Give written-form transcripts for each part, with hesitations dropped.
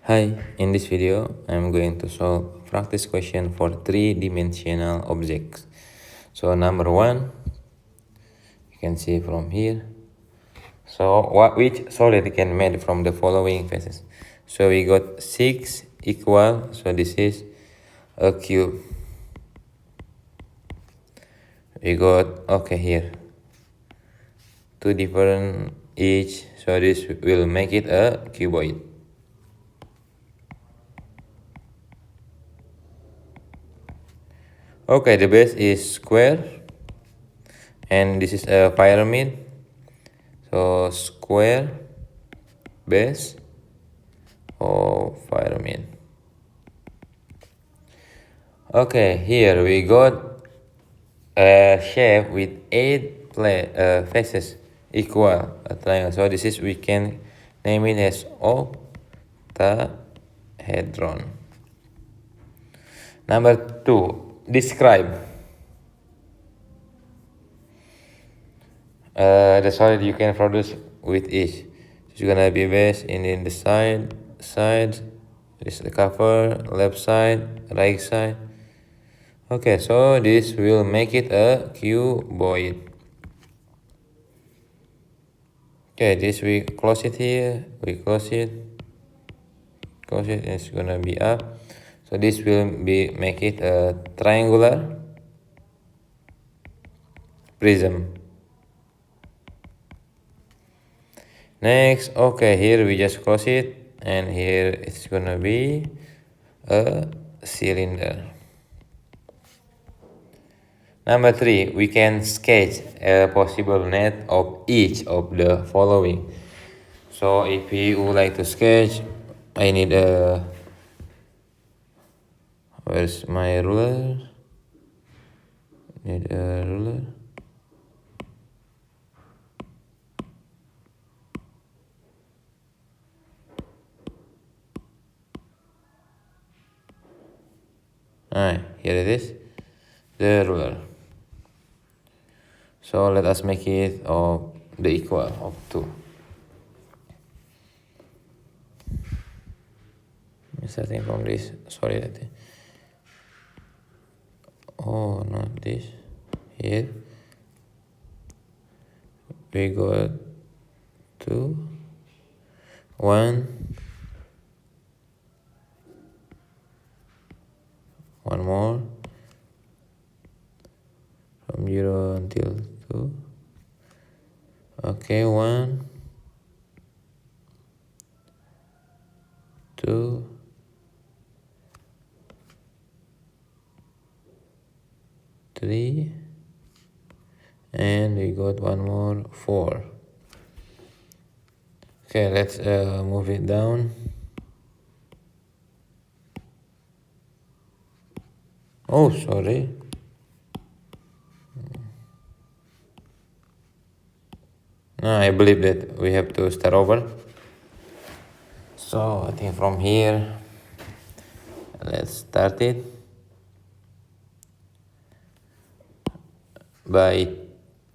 Hi, in this video, I'm going to solve a practice question for three-dimensional objects. So number one, you can see from here. So which solid can made from the following faces? So we got 6 equal, so this is a cube. We got, okay, here, 2 different each, so this will make it a cuboid. Okay, the base is square, and this is a pyramid. So square base of pyramid. Okay, here we got a shape with 8 faces equal a triangle. So this is, we can name it as octahedron. Number 2, describe the solid you can produce with each. It's gonna be base in the side. This is the cover, left side, right side. Okay, so this will make it a cuboid. Okay, this we close it here, we close it, it's gonna be up. So this will make it a triangular prism. Next, okay, here we just close it, and here it's gonna be a cylinder. Number 3, we can sketch a possible net of each of the following. So if we would like to sketch, I need a, where's my ruler? Need a ruler. Here it is, the ruler. So let us make it of the equal of 2. Starting from this, sorry, oh, not this. Here we got 2, 1, one more, from 0 until 2. Okay, 1, 2, 3, and we got one more, 4. Okay, let's move it down. Oh, sorry. No, I believe that we have to start over. So I think from here, let's start it by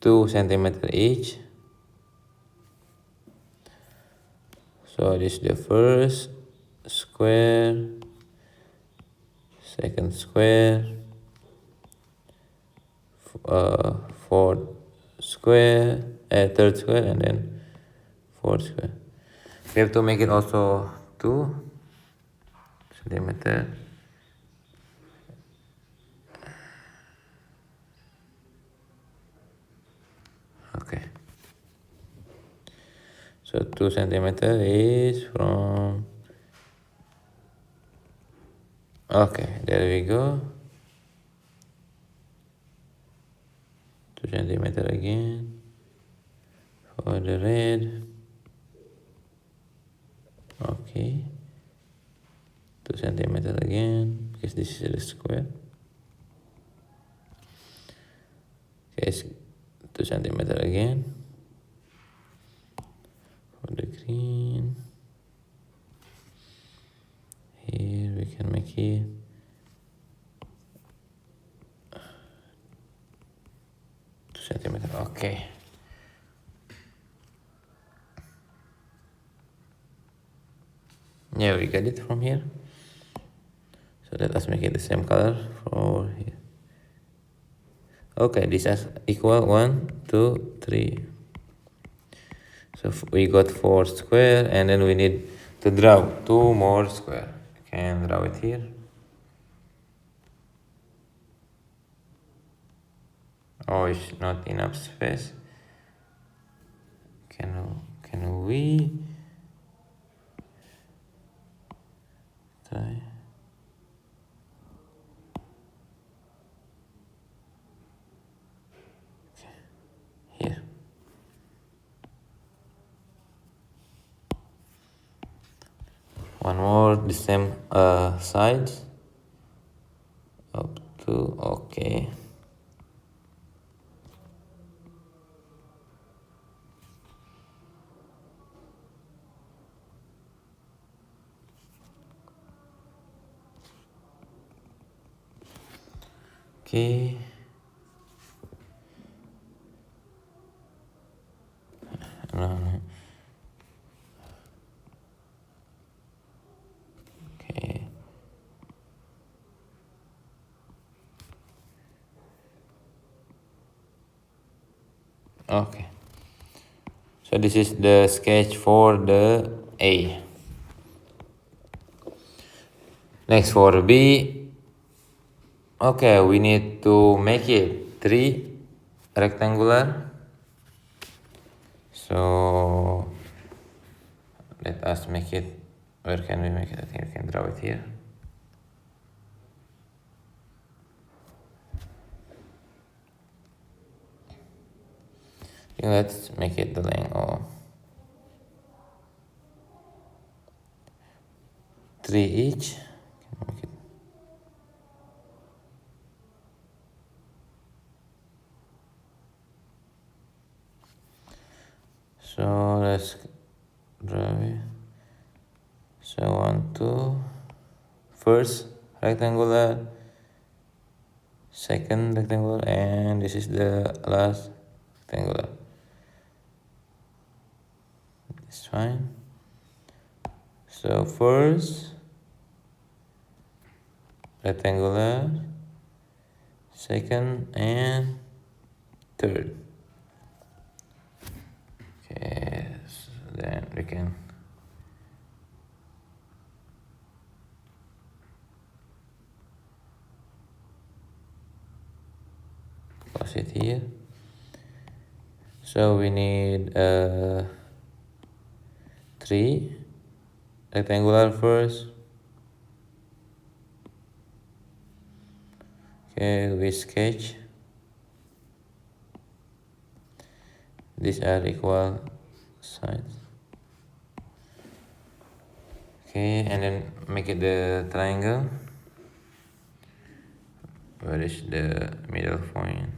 2 centimeters each. So this is the first square, second square, fourth square, third square, and then fourth square. We have to make it also 2 centimeters. Okay. So 2 centimeters is from, okay, there we go. 2 centimeters again for the red. Okay, 2 centimeters again, because this is the square. Okay, 2 centimeters again for the green. Here we can make it 2 centimeters. Okay. Yeah, we get it from here. So let us make it the same color for here. Okay, this is equal 1, 2, 3. So we got 4 square, and then we need to draw 2 more square. Can draw it here. Oh, it's not enough space. Can we try? Here. One more, the same sides. Up to, okay. Okay. No. Okay. Okay. So this is the sketch for the A. Next for B. Okay, we need to make it 3 rectangular. So let us make it. Where can we make it? I think we can draw it here. Let's make it the length of 3 each. Make it. So let's draw it. So 1, 2. First rectangular, second rectangular, and this is the last rectangular. It's fine. So first rectangular, second and third. Okay, so then we can close it here. So we need 3 rectangular first. Okay, we sketch. These are equal sides. Okay, and then make it the triangle. Where is the middle point?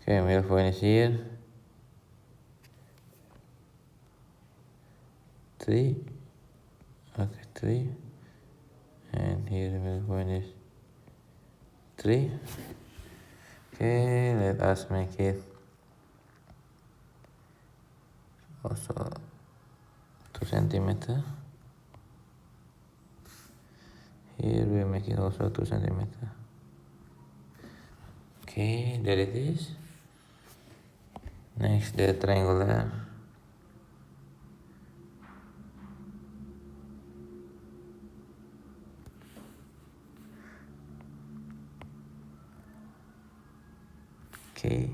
Okay, middle point is here. 3. Okay, 3. And here the middle point is 3. Okay, let us make it also 2 centimeter. Here we make it also 2 centimeter. Okay, there it is. Next, the triangular. Okay.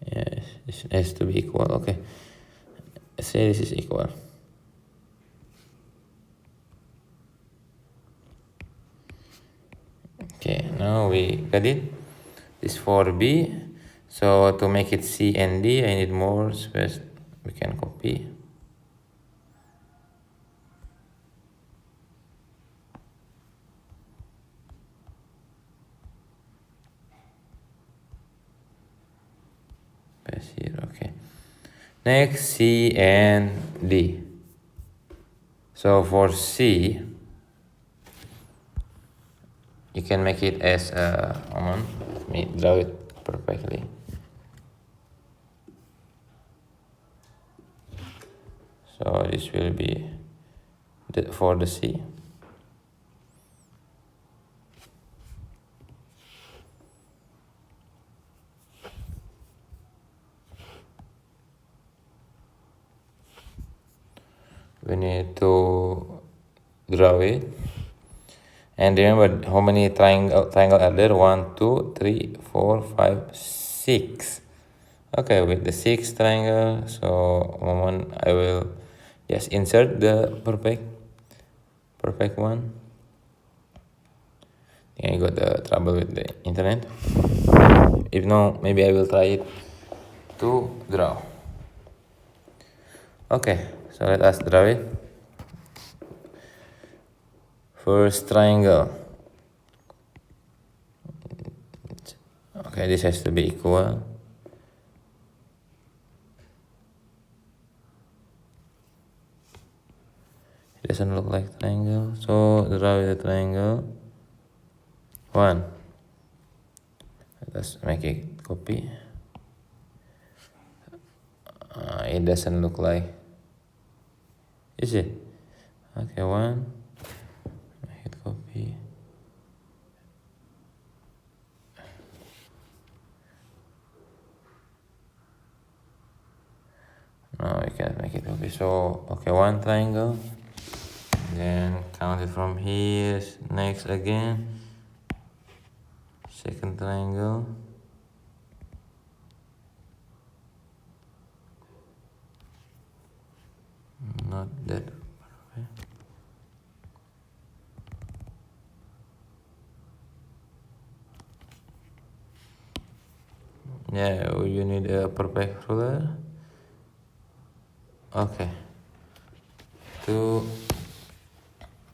Yes, it has to be equal. Okay. Let's say this is equal. Okay, now we got it. This for B. So to make it C and D, I need more space. We can copy. Paste here, okay. Next, C and D. So for C, you can make it as a moment. Let me draw it perfectly. So this will be for the C. We need to draw it. And remember how many triangle are there? 1, 2, 3, 4, 5, 6. Okay, with the 6th triangle, so moment I will just insert the perfect one. I got the trouble with the internet. If no, maybe I will try it to draw. Okay, so let us draw it. First triangle. Okay, this has to be equal. It doesn't look like triangle, so draw the triangle. 1. Let's make it copy. It doesn't look like, is it? Okay, 1. Make it copy. No, we can't make it copy. So okay, 1 triangle. Then count it from here. Next again. Second triangle. Not that perfect. Yeah, you need a perfect ruler. Okay. 2.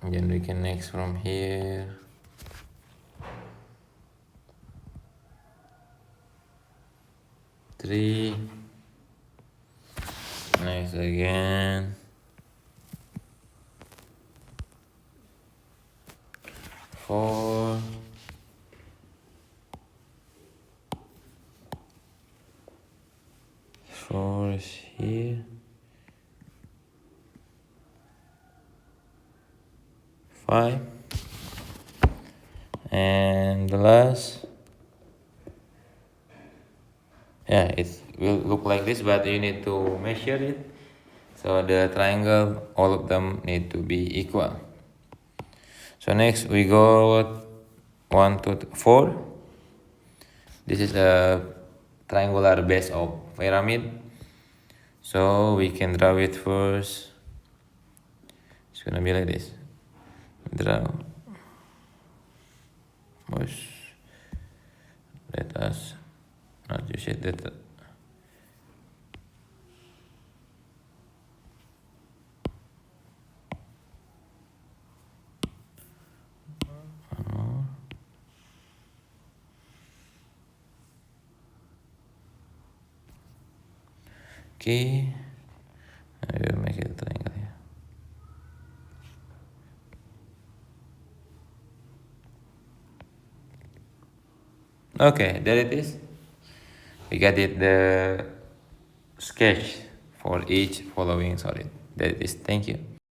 Then we can next from here. 3. Next again. 4. 4 is here. 5. And the last, yeah, it will look like this, but you need to measure it. So the triangle, all of them need to be equal. So next we go 1, 2, 4. This is a triangular base of pyramid. So we can draw it first. It's gonna be like this. Draw. Let us not use it. Okay, I will make it a triangle here. Okay, there it is. We got it, the sketch for each following solid. There it is. Thank you.